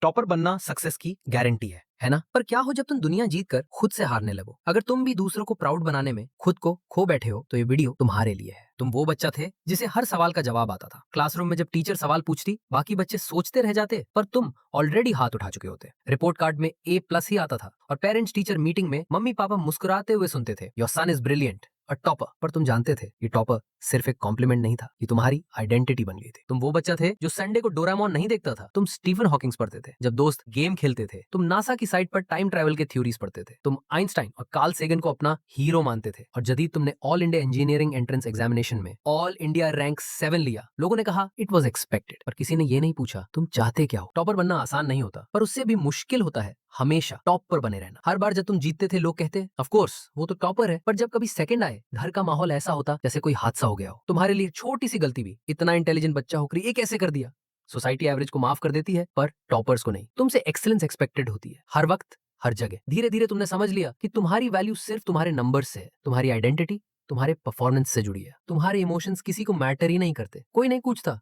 Topper बनना success की guarantee है ना? पर क्या हो जब तुम दुनिया जीत कर खुद से हारने लगो? अगर तुम भी दूसरों को प्राउड बनाने में खुद को खो बैठे हो तो ये वीडियो तुम्हारे लिए है। तुम वो बच्चा थे जिसे हर सवाल का जवाब आता था। क्लासरूम में जब टीचर सवाल पूछती बाकी बच्चे सोचते रह जाते, पर तुम ऑलरेडी हाथ उठा चुके होते। रिपोर्ट कार्ड में A+ ही आता था और पेरेंट्स टीचर मीटिंग में मम्मी पापा मुस्कुराते हुए सुनते थे, your son is brilliant, a topper. पर तुम जानते थे ये टॉपर सिर्फ एक कॉम्प्लीमेंट नहीं था, ये तुम्हारी आइडेंटिटी बन गई थी। तुम वो बच्चा थे जो संडे को डोरेमोन नहीं देखता था, तुम स्टीफन हॉकिंग्स पढ़ते थे। जब दोस्त गेम खेलते थे तुम नासा की साइट पर टाइम ट्रैवल के थ्योरीज पढ़ते थे। तुम आइंस्टाइन और कार्ल सेगन को अपना हीरो मानते थे। और जदीद तुमने all India engineering entrance examination में ऑल इंडिया रैंक 7 लिया। लोगों ने कहा इट वॉज एक्सपेक्टेड, पर किसी ने ये नहीं पूछा तुम चाहते क्या हो। टॉपर बनना आसान नहीं होता, पर उससे भी मुश्किल होता है हमेशा टॉप पर बने रहना। हर बार जब तुम जीतते थे लोग कहते ऑफ कोर्स वो तो टॉपर है, पर जब कभी सेकंड आए घर का माहौल ऐसा होता जैसे कोई हादसा हो गया हो। तुम्हारे लिए छोटी सी गलती भी इतना इंटेलिजेंट बच्चा होकर ये कैसे कर दिया। सोसाइटी एवरेज को माफ कर देती है पर टॉपर्स को नहीं। तुमसे एक्सीलेंस एक्सपेक्टेड होती है हर वक्त हर जगह। धीरे धीरे तुमने समझ लिया कि तुम्हारी वैल्यू सिर्फ तुम्हारे नंबर से है, तुम्हारी आइडेंटिटी तुम्हारे परफॉर्मेंस से जुड़ी है। तुम्हारे इमोशंस किसी को मैटर ही नहीं करते, कोई नहीं पूछता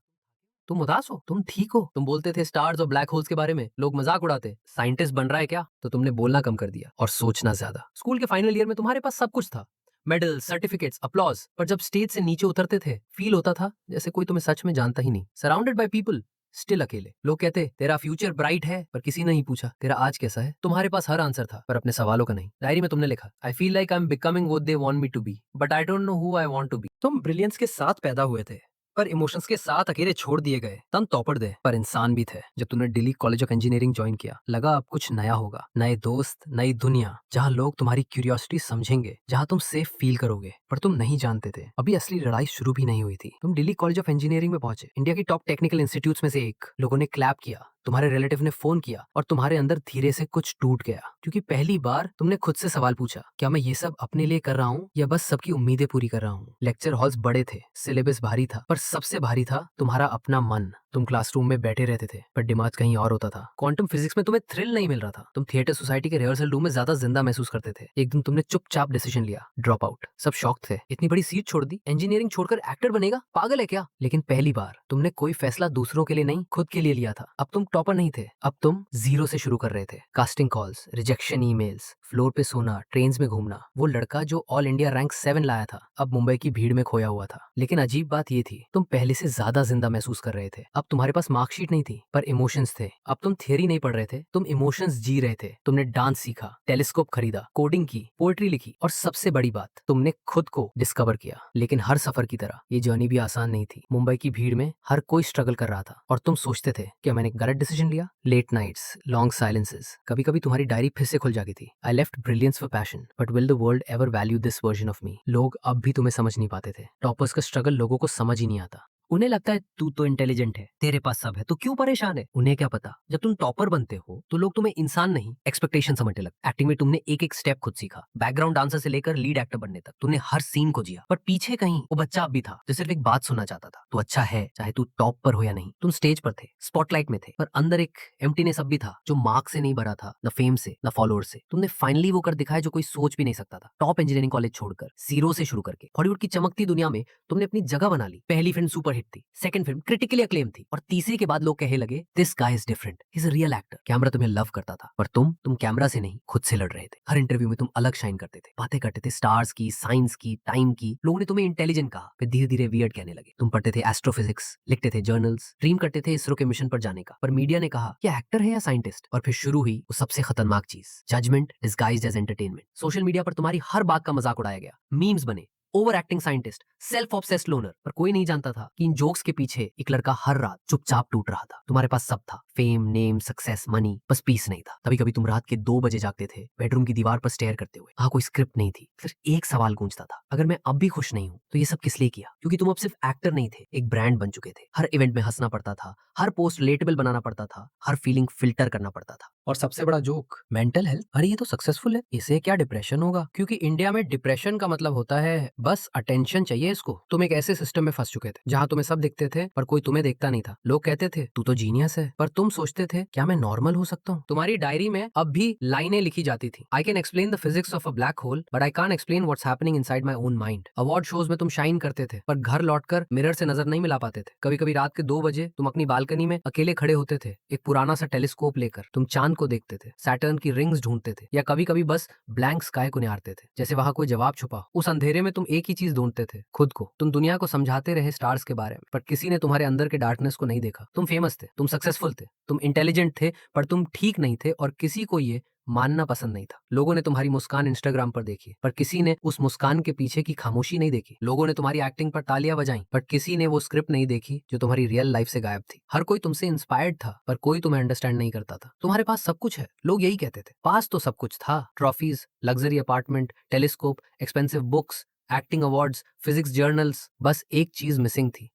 तुम उदास हो, तुम ठीक हो। तुम बोलते थे स्टार्स और ब्लैक होल्स के बारे में, लोग मजाक उड़ाते। साइंटिस्ट बन रहा है क्या? तो तुमने बोलना कम कर दिया और सोचना ज्यादा। स्कूल के फाइनल ईयर में तुम्हारे पास सब कुछ था, मेडल, सर्टिफिकेट्स, अप्लॉज, पर जब स्टेज से नीचे उतरते थे फील होता था जैसे कोई तुम्हें सच में जानता ही नहीं। सराउंडेड बाय पीपल, स्टिल अकेले। लोग कहते तेरा फ्यूचर ब्राइट है, पर किसी ने नहीं पूछा तेरा आज कैसा है। तुम्हारे पास हर आंसर था पर अपने सवालों का नहीं। डायरी में तुमने लिखा I feel like I am becoming what they want me to be, but I don't know who I want to be. तुम ब्रिलियंस के साथ पैदा हुए थे पर इमोशंस के साथ अकेले छोड़ दिए गए। तम टॉपर दे पर इंसान भी थे। जब तूने Delhi college of engineering join किया लगा अब कुछ नया होगा, नए दोस्त, नई दुनिया, जहाँ लोग तुम्हारी क्यूरियोसिटी समझेंगे, जहाँ तुम सेफ फील करोगे। पर तुम नहीं जानते थे अभी असली लड़ाई शुरू भी नहीं हुई थी। तुम दिल्ली कॉलेज ऑफ इंजीनियरिंग में पहुंचे, इंडिया की टॉप टेक्निकल इंस्टीट्यूट में से एक। लोगों ने क्लैप किया, तुम्हारे रिलेटिव ने फोन किया और तुम्हारे अंदर धीरे से कुछ टूट गया, क्योंकि पहली बार तुमने खुद से सवाल पूछा क्या मैं ये सब अपने लिए कर रहा हूँ या बस सबकी उम्मीदें पूरी कर रहा हूँ। लेक्चर हॉल्स बड़े थे, सिलेबस भारी था, पर सबसे भारी था तुम्हारा अपना मन। तुम क्लासरूम में बैठे रहते थे पर दिमाग कहीं और होता था। क्वांटम फिजिक्स में तुम्हें थ्रिल नहीं मिल रहा था, तुम थिएटर सोसाइटी के रिहर्सल रूम में ज्यादा जिंदा महसूस करते थे। एक दिन तुमने चुपचाप डिसीजन लिया, ड्रॉप आउट। सब शॉक थे, इतनी बड़ी सीट छोड़ दी, इंजीनियरिंग छोड़कर एक्टर बनेगा, पागल है क्या। लेकिन पहली बार तुमने कोई फैसला दूसरों के लिए नहीं खुद के लिए लिया था। अब तुम टॉपर नहीं थे, अब तुम जीरो से शुरू कर रहे थे। Casting calls, rejection emails, floor पे सोना, ट्रेन्स में घूमना। वो लड़का जो ऑल इंडिया रैंक 7 लाया था अब मुंबई की भीड़ में खोया हुआ था। लेकिन अजीब बात ये थी तुम पहले से ज्यादा जिंदा महसूस कर रहे थे। अब तुम्हारे पास मार्कशीट नहीं थी पर इमोशंस थे। अब तुम थियरी नहीं पढ़ रहे थे, तुम इमोशंस जी रहे थे। तुमने डांस सीखा, टेलीस्कोप खरीदा, कोडिंग की, पोएट्री लिखी और सबसे बड़ी बात तुमने खुद को डिस्कवर किया। लेकिन हर सफर की तरह ये जर्नी भी आसान नहीं थी। मुंबई की भीड़ में हर कोई स्ट्रगल कर रहा था और तुम सोचते थे क्या मैंने गलत डिसीजन लिया। लेट नाइट्स, लॉन्ग साइलेंसेस, कभी कभी तुम्हारी डायरी फिर से खुल जाती थी। I left brilliance for passion but will the world ever value this version of me. लोग अब भी तुम्हें समझ नहीं पाते थे। टॉपर्स का स्ट्रगल लोगों को समझ ही नहीं आता। उन्हें लगता है तू तो इंटेलिजेंट है, तेरे पास सब है, तो क्यों परेशान है। उन्हें क्या पता जब तुम टॉपर बनते हो तो लोग तुम्हें इंसान नहीं एक्सपेक्टेशन समझने लगते। एक्टिंग में तुमने एक एक स्टेप खुद सीखा, बैकग्राउंड डांसर से लेकर लीड एक्टर बनने तक तुमने हर सीन को जिया। पर पीछे कहीं वो बच्चा अब भी था जो सिर्फ एक बात सुनना चाहता था, तू अच्छा है चाहे तू टॉप पर हो या नहीं। तुम स्टेज पर थे, स्पॉटलाइट में थे, पर अंदर एक एम्प्टीनेस अब भी था जो मार्क्स से नहीं भरा था, न फेम से न फॉलोअर से। तुमने फाइनली वो कर दिखाया जो कोई सोच भी नहीं सकता था। टॉप इंजीनियरिंग कॉलेज छोड़कर जीरो से शुरू करके हॉलीवुड की चमकती दुनिया में तुमने अपनी जगह बना ली। पहली फिल्म सुपर हिट थी, सेकंड फिल्म क्रिटिकली अक्लेम थी और तीसरी के बाद लोग कहने लगे this guy is different, he is a real actor. Camera तुम्हें लव करता था पर तुम कैमरा से नहीं खुद से लड़ रहे थे। हर इंटरव्यू में तुम अलग शाइन करते थे, बातें करते थे स्टार्स की, साइंस की, टाइम की। लोगों ने तुम्हें इंटेलिजेंट कहा, फिर धीरे धीरे वियर्ड कहने लगे। तुम पढ़ते थे एस्ट्रोफिजिक्स, लिखते थे जर्नल्स, ड्रीम करते थे इसरो के मिशन पर जाने का, पर मीडिया ने कहा क्या एक्टर है या साइंटिस्ट। और फिर शुरू हुई वो सबसे खतरनाक चीज, judgment disguised as entertainment. Social media पर तुम्हारी हर बात का मजाक उड़ाया गया, मीम्स बने, over acting scientist, self obsessed loner. पर कोई नहीं जानता था कि इन जोक्स के पीछे एक लड़का हर रात चुपचाप टूट रहा था। तुम्हारे पास सब था, फेम, नेम, सक्सेस, मनी, बस पीस नहीं था। कभी कभी तुम रात के 2 बजे जागते थे बेडरूम की दीवार पर स्टेयर करते हुए। हाँ, कोई स्क्रिप्ट नहीं थी, सिर्फ एक सवाल गूंजता था, अगर मैं अब भी खुश नहीं हूँ तो ये सब किस लिए किया। क्योंकि तुम अब सिर्फ एक्टर नहीं थे, एक ब्रांड बन चुके थे। हर इवेंट में हंसना पड़ता था, हर पोस्ट रिलेटेबल बनाना पड़ता था, हर फीलिंग फिल्टर करना पड़ता था। और सबसे बड़ा जोक, मेंटल हेल्थ, अरे ये तो सक्सेसफुल है, इसे क्या डिप्रेशन होगा? क्योंकि इंडिया में डिप्रेशन का मतलब होता है बस अटेंशन चाहिए इसको। तुम एक ऐसे सिस्टम में फंस चुके थे जहाँ तुम्हें सब दिखते थे पर कोई तुम्हें देखता नहीं था। लोग कहते थे तू तो जीनियस है, पर तुम सोचते थे क्या मैं नॉर्मल हो सकता हूँ? तुम्हारी डायरी में अब भी लाइनें लिखी जाती थी, I can explain the physics of a black hole but I can't explain what's happening inside my own mind. Award shows में तुम शाइन करते थे पर घर लौटकर मिरर से नजर नहीं मिला पाते थे। कभी कभी रात के 2 बजे तुम अपनी बालकनी में अकेले खड़े होते थे, एक पुराना सा टेलीस्कोप लेकर। तुम चांद को देखते थे, सैटर्न की रिंग्स ढूंढते थे, या कभी कभी बस ब्लैंक स्काई को निहारते थे जैसे वहां कोई जवाब छुपा हो। उस अंधेरे में तुम एक ही चीज ढूंढते थे, खुद को। तुम दुनिया को समझाते रहे स्टार्स के बारे में, पर किसी ने तुम्हारे अंदर के डार्कनेस को नहीं देखा। तुम फेमस थे, तुम सक्सेसफुल थे, तुम इंटेलिजेंट थे, पर तुम ठीक नहीं थे और किसी को ये मानना पसंद नहीं था। लोगों ने तुम्हारी मुस्कान इंस्टाग्राम पर देखी, पर किसी ने उस मुस्कान के पीछे की खामोशी नहीं देखी। लोगों ने तुम्हारी एक्टिंग पर तालियां बजाई, पर किसी ने वो स्क्रिप्ट नहीं देखी जो तुम्हारी रियल लाइफ से गायब थी। हर कोई तुमसे इंस्पायर्ड था, पर कोई तुम्हें अंडरस्टैंड नहीं करता था। तुम्हारे पास सब कुछ है, लोग यही कहते थे। पास तो सब कुछ था, trophies, luxury apartment, telescope, expensive books, acting awards, physics journals. बस एक चीज मिसिंग थी,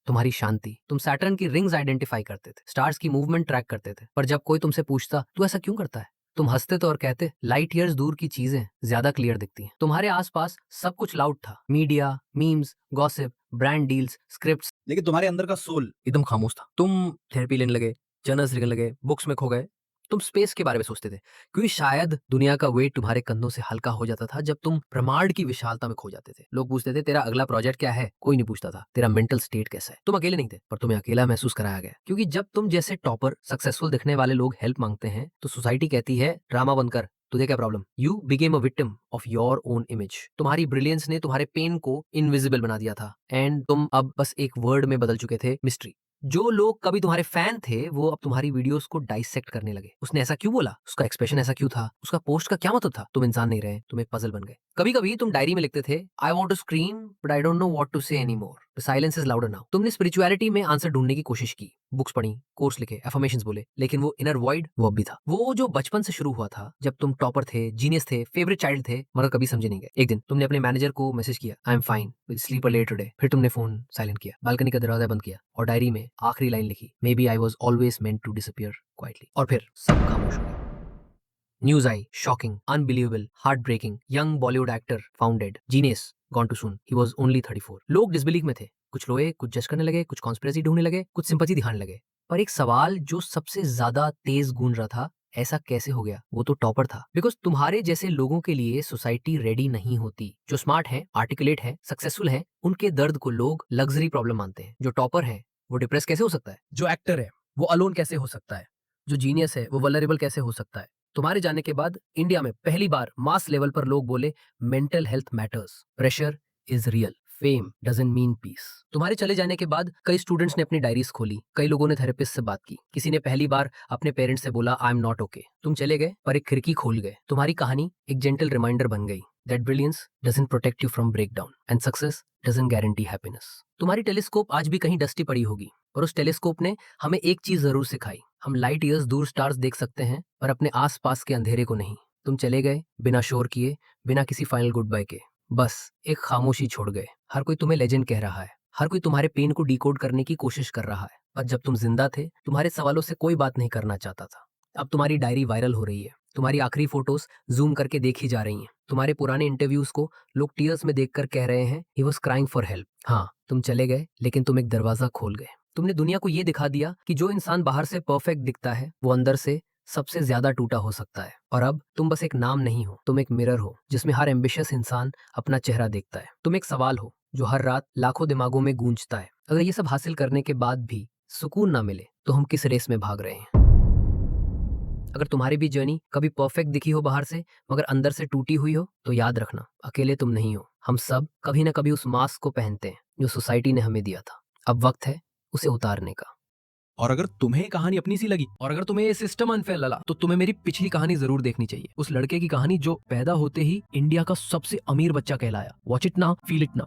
तुम्हारी शांति। तुम सैटर्न की रिंग्स आइडेंटिफाई करते थे, स्टार्स की मूवमेंट ट्रैक करते थे, पर जब कोई तुमसे पूछता तू ऐसा क्यों करता है, तुम हंसते तो और कहते लाइट ईयर्स दूर की चीजें ज्यादा क्लियर दिखती हैं। तुम्हारे आसपास सब कुछ लाउड था, media, memes, gossip, brand deals, scripts, लेकिन तुम्हारे अंदर का सोल एकदम खामोश था। तुम थेरेपी लेने लगे, जर्नल्स लिखने लगे, बुक्स में खो गए। तुम स्पेस के बारे में सोचते थे, क्योंकि शायद दुनिया का वेट तुम्हारे कंधों से हल्का हो जाता था जब तुम ब्रह्मांड की विशालता में खो जाते थे। लोग पूछते थे तेरा अगला प्रोजेक्ट क्या है, कोई नहीं पूछता था तेरा मेंटल स्टेट कैसा है। तुम अकेले नहीं थे, पर तुम्हें अकेला महसूस कराया गया, क्योंकि जब तुम जैसे टॉपर, सक्सेसफुल दिखने वाले लोग हेल्प मांगते हैं तो सोसाइटी कहती है ड्रामा बंद कर, तुझे क्या problem. You became a victim of your own image. तुम्हारी ब्रिलियंस ने तुम्हारे पेन को इनविजिबल बना दिया था, एंड तुम अब बस एक वर्ड में बदल चुके थे, मिस्ट्री। जो लोग कभी तुम्हारे फैन थे वो अब तुम्हारी वीडियोस को डाइसेक्ट करने लगे। उसने ऐसा क्यों बोला, उसका एक्सप्रेशन ऐसा क्यों था, उसका पोस्ट का क्या मतलब था। तुम इंसान नहीं रहे, तुम एक पजल बन गए। कभी कभी तुम डायरी में लिखते थे I want to scream but I don't know what to say anymore, the silence is louder now. तुमने स्पिरिचुअलिटी में आंसर ढूंढने की कोशिश की, बुक्स पढ़ी, कोर्स लिखे, एफर्मेशंस बोले, लेकिन वो इनर वॉइड वो अब भी था। वो जो बचपन से शुरू हुआ था, जब तुम टॉपर थे, जीनियस थे, फेवरेट चाइल्ड थे, मगर कभी समझे नहीं गए। एक दिन तुमने अपने मैनेजर को मैसेज किया I am fine will sleep a late today. फिर तुमने फोन साइलेंट किया, बालकनी का दरवाजा बंद किया और डायरी में आखिरी लाइन लिखी, maybe I was always meant to disappear quietly. और फिर सब खामोश हो गया। न्यूज आई, shocking, unbelievable, heart breaking, young Bollywood actor found dead, genius gone too soon, he was only 34। लोग डिसबिलीव में थे, कुछ रोए, कुछ जज करने लगे, कुछ कॉन्स्पिरेसी ढूंढने लगे, कुछ सिंपैथी दिखाने लगे। पर एक सवाल जो सबसे ज्यादा तेज गूंज रहा था, ऐसा कैसे हो गया, वो तो टॉपर था। बिकॉज तुम्हारे जैसे लोगों के लिए सोसाइटी रेडी नहीं होती। जो स्मार्ट है, आर्टिकुलेट है, सक्सेसफुल है, उनके दर्द को लोग लग्जरी प्रॉब्लम मानते हैं। जो टॉपर है वो डिप्रेस कैसे हो सकता है, जो एक्टर है वो अलोन कैसे हो सकता है, जो जीनियस है वो वल्नरेबल कैसे हो सकता है। तुम्हारे जाने के बाद इंडिया में पहली बार मास लेवल पर लोग बोले mental health matters, pressure is real, fame doesn't mean peace. तुम्हारे चले जाने के बाद कई स्टूडेंट्स ने अपनी डायरीज खोली, कई लोगों ने थेरेपिस्ट से बात की, किसी ने पहली बार अपने पेरेंट्स से बोला आई एम नॉट ओके। तुम चले गए पर एक खिड़की खोल गए। तुम्हारी कहानी एक जेंटल रिमाइंडर बन गई that brilliance doesn't protect you from breakdown and success doesn't guarantee happiness. तुम्हारी टेलीस्कोप आज भी कहीं डस्टी पड़ी होगी, पर उस टेलीस्कोप ने हमें एक चीज जरूर सिखाई, हम लाइट ईयर्स दूर स्टार्स देख सकते हैं पर अपने आसपास के अंधेरे को नहीं। तुम चले गए बिना शोर किए, बिना किसी फाइनल गुड बाय के, बस एक खामोशी छोड़ गए। हर कोई तुम्हें लेजेंड कह रहा है, हर कोई तुम्हारे पेन को डिकोड करने की कोशिश कर रहा है, पर जब तुम जिंदा थे तुम्हारे सवालों से कोई बात नहीं करना चाहता था। अब तुम्हारी डायरी वायरल हो रही है, तुम्हारी आखिरी फोटोज जूम करके देखी जा रही हैं, तुम्हारे पुराने इंटरव्यूज को लोग टीयर्स में देखकर कह रहे हैं he was crying for help. हाँ, तुम चले गए लेकिन तुम एक दरवाजा खोल गए। तुमने दुनिया को ये दिखा दिया कि जो इंसान बाहर से परफेक्ट दिखता है वो अंदर से सबसे ज्यादा टूटा हो सकता है। और अब तुम बस एक नाम नहीं हो, तुम एक मिरर हो जिसमें हर एम्बिशियस इंसान अपना चेहरा देखता है। तुम एक सवाल हो जो हर रात लाखों दिमागों में गूंजता है, अगर ये सब हासिल करने के बाद भी सुकून ना मिले तो हम किस रेस में भाग रहे हैं। अगर तुम्हारी भी जर्नी कभी परफेक्ट दिखी हो बाहर से मगर अंदर से टूटी हुई हो, तो याद रखना अकेले तुम नहीं हो। हम सब कभी ना कभी उस मास्क को पहनते हैं जो सोसाइटी ने हमें दिया था। अब वक्त है उसे उतारने का। और अगर तुम्हें ये कहानी अपनी सी लगी और अगर तुम्हें ये सिस्टम अनफेयर लगा तो तुम्हें मेरी पिछली कहानी जरूर देखनी चाहिए, उस लड़के की कहानी जो पैदा होते ही इंडिया का सबसे अमीर बच्चा कहलाया। Watch it now, feel it now.